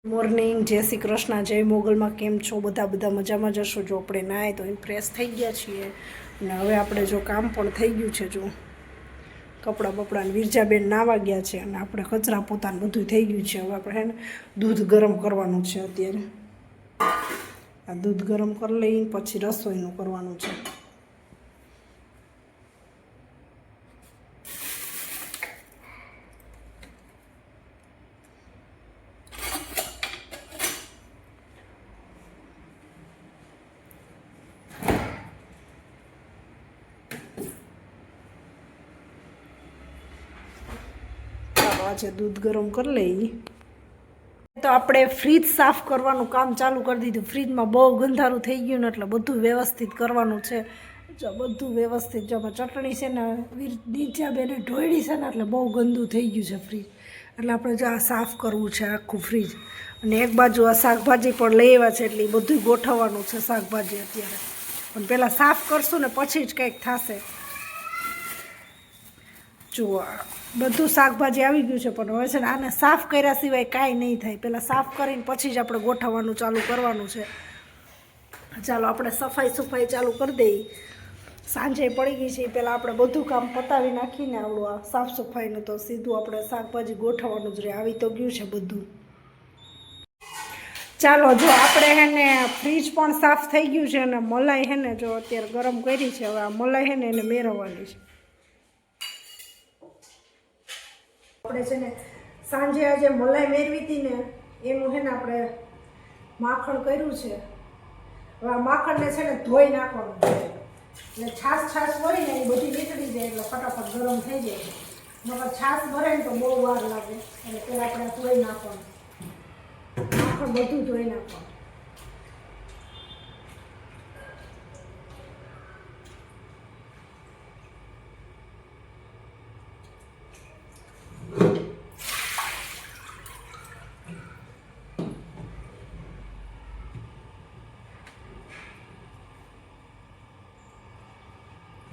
Morning, જય શ્રી કૃષ્ણ, જય મોગલમાં. કેમ છો બધા મજામાં જશો? જો આપણે નાય તો ફ્રેશ થઈ ગયા છીએ અને હવે આપણે જો કામ પણ થઈ ગયું છે. જો કપડાં બપડાને વિરજાબેન નાવા ગયા છે અને આપણે કચરા પોતાનું બધું થઈ ગયું છે. હવે આપણે ને દૂધ ગરમ કરવાનું છે. અત્યારે આ દૂધ ગરમ કરી લઈ પછી રસોઈનું કરવાનું છે. આજે દૂધ ગરમ કરી લઈ તો આપણે ફ્રીજ સાફ કરવાનું કામ ચાલુ કરી દીધું. ફ્રીજમાં બહુ ગંધારું થઈ ગયું ને એટલે બધું વ્યવસ્થિત કરવાનું છે. જો બધું વ્યવસ્થિત, જો ચટણી છે ને નીચાબેને ઢોળી છે ને એટલે બહુ ગંદુ થઈ ગયું છે ફ્રીજ. એટલે આપણે જો આ સાફ કરવું છે આખું ફ્રીજ. અને એક બાજુ આ શાકભાજી પણ લઈ આવ્યા છે એટલે એ બધું ગોઠવવાનું છે શાકભાજી અત્યારે. પણ પહેલાં સાફ કરશું ને પછી જ કંઈક થશે. જો બધું શાકભાજી આવી ગયું છે પણ હવે છે ને આને સાફ કર્યા સિવાય કાંઈ નહીં થાય. પહેલાં સાફ કરીને પછી જ આપણે ગોઠવવાનું ચાલુ કરવાનું છે. ચાલો આપણે સફાઈ ચાલુ કરી દઈએ. સાંજે પડી ગઈ છે પહેલાં આપણે બધું કામ પતાવી નાખીને આવડું આ સાફ સફાઈનું તો સીધું આપણે શાકભાજી ગોઠવવાનું જ રહે. આવી તો ગયું છે બધું. ચાલો જો આપણે હેને ફ્રીજ પણ સાફ થઈ ગયું છે અને મલાઈ હેને જો અત્યારે ગરમ કરી છે. હવે આ મલાઈ હેને એને મેળવવાની છે. આપણે છે ને સાંજે આજે મલાઈ મેળવી હતી ને એનું છે ને આપણે માખણ કર્યું છે. હવે આ માખણને છે ને ધોઈ નાખવાનું છે એટલે છાશ ભરીને એ બધી નીકળી જાય એટલે ફટાફટ ગરમ થઈ જાય. નકર છાશ ભરે ને તો બહુ વાર લાગે એટલે પહેલાં આપણે ધોઈ નાખવાનું. માખણ બધું ધોઈ નાખવાનું.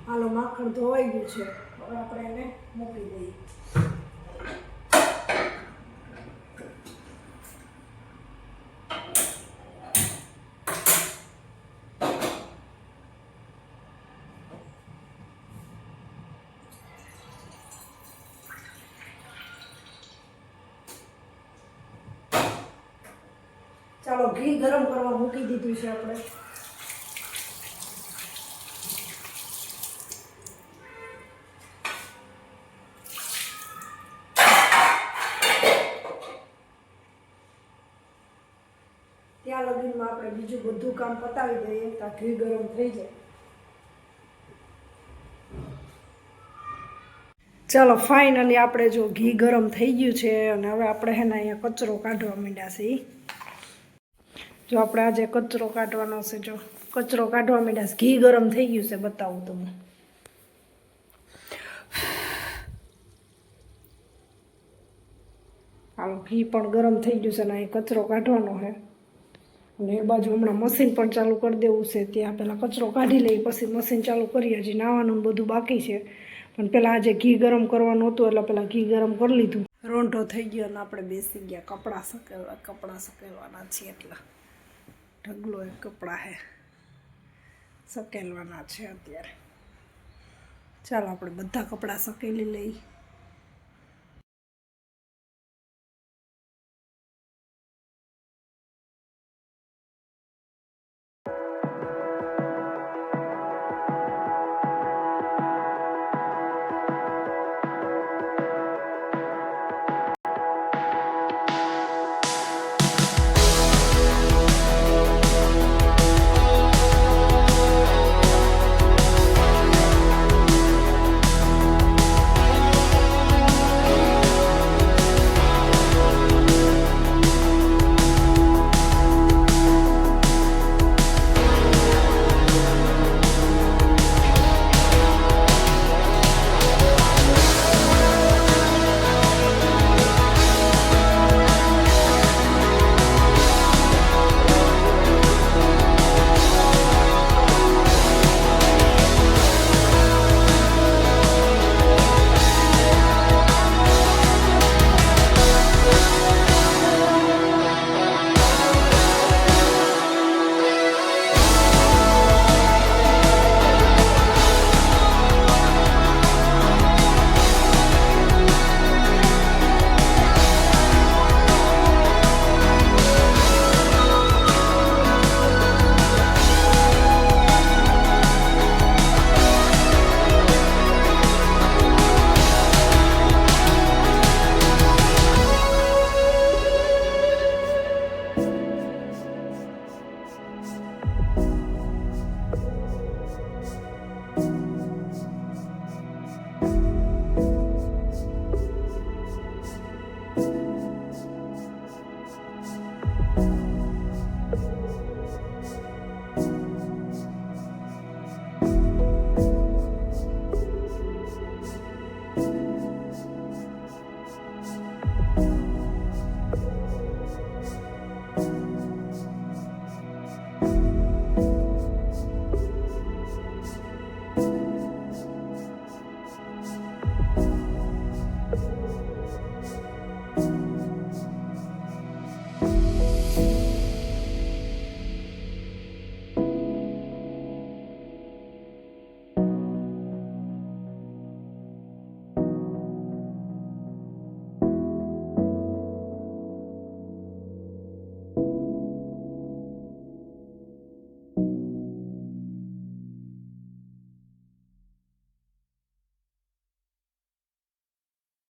હાલો માખણ ધોવાઈ ગયું છે. હવે આપણે એને મૂકી દઈએ. ચાલો ઘી ગરમ કરવા મૂકી દીધું છે આપણે. ત્યાં લગીનમાં આપણે બીજું બધું કામ પતાવી દઈએ તો ઘી ગરમ થઈ જાય. ચાલો ફાઇનલી આપણે જો ઘી ગરમ થઈ ગયું છે અને હવે આપણે હેને અહીંયા કચરો કાઢવા માંડ્યા છે. જો આપણે આજે કચરો કાઢવાનો છે. જો કચરો કાઢવા માંડ્યા છે. ઘી ગરમ થઈ ગયું છે, બતાવું તમને. હાલો ઘી પણ ગરમ થઈ ગયું છે ને અહીં કચરો કાઢવાનો છે. અને એ બાજુ હમણાં મશીન પણ ચાલુ કરી દેવું છે. ત્યાં પહેલાં કચરો કાઢી લઈએ પછી મશીન ચાલુ કરીએ. હજી નાવાનું બધું બાકી છે પણ પહેલાં આજે ઘી ગરમ કરવાનું હતું એટલે પહેલાં ઘી ગરમ કરી લીધું. રોંઢો થઈ ગયો અને આપણે બેસી ગયા કપડાં સકેલવાના છીએ. એટલા ઢગલો એક કપડાં છે સકેલવાના છે અત્યારે. ચાલો આપણે બધા કપડાં સકેલી લઈએ.